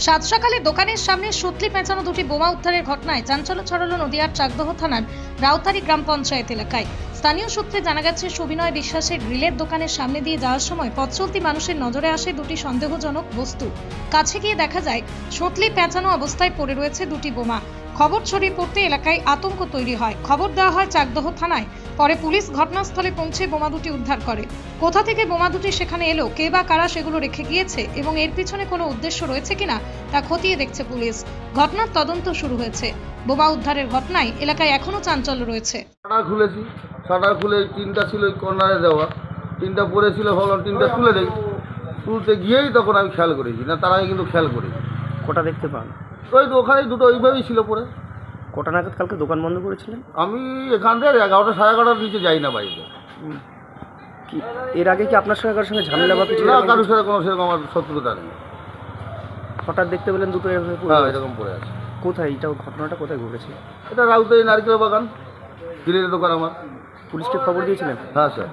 সাত সকালে দোকানের সামনে সুতলি পেঁচানো দুটি বোমা উদ্ধারের ঘটনায় চাঞ্চল্য ছড়ালো নদিয়ার চাকদহ থানার রাউতারি গ্রাম পঞ্চায়েত এলাকায়। স্থানীয় সূত্রে জানা গেছে, সুবিনয় বিশ্বাসের গ্রিলের দোকানের সামনে দিয়ে যাওয়ার সময় পথ চলতি মানুষের নজরে আসে দুটি সন্দেহজনক বস্তু। কাছে গিয়ে দেখা যায় সুতলি পেঁচানো অবস্থায় পড়ে রয়েছে দুটি বোমা। খবর ছড়িয়ে পড়তে এলাকায় আতঙ্ক তৈরি হয়। খবর দেওয়া হয় চাকদহ থানায়। পরে পুলিশ ঘটনাস্থলে পৌঁছে বোমা দুটি উদ্ধার করে। কোথা থেকে বোমা দুটি সেখানে এলো, কে বা কারা সেগুলো রেখে গিয়েছে এবং এর পিছনে কোনো উদ্দেশ্য রয়েছে কিনা তা খতিয়ে দেখছে পুলিশ। ঘটনার তদন্ত শুরু হয়েছে। বোমা উদ্ধারের ঘটনায় এলাকায় এখনো চাঞ্চল্য রয়েছে। শাটার খুলেছি, শাটার খুলে টিনটা ছিল ওই কর্নারে দেওয়া, টিনটা পড়েছিল, ভাবলাম টিনটা তুলে দেই। তুলতে গিয়েই তখন আমি খেয়াল করেছি, না তার আগে কিন্তু খেয়াল করি। কটা দেখতে পান? ওই তো ওখানেই দুটো ওইভাবেই ছিল পড়ে। কটা নাগাদ কালকে দোকান বন্ধ করেছিলেন? আমি এখান থেকে 11টা সাড়ে 11টার নিচে যাই না বাড়িতে। কি এর আগে কি আপনার সঙ্গে কারোর সঙ্গে ঝামেলা বা কিছু? না, কারোর সাথে কোনো সেরকম আমার শত্রুতা নেই। হঠাৎ দেখতে পেলেন দুটো এভাবে পড়ে হ্যাঁ, আছে? এরকম পড়ে আছে। কোথায় এটা ঘটনাটা কোথায় ঘটেছে? এটা রাউতারি নারকেল বাগান, গ্রিলের দোকান আমার। পুলিশকে খবর দিয়েছিলেন? হ্যাঁ স্যার।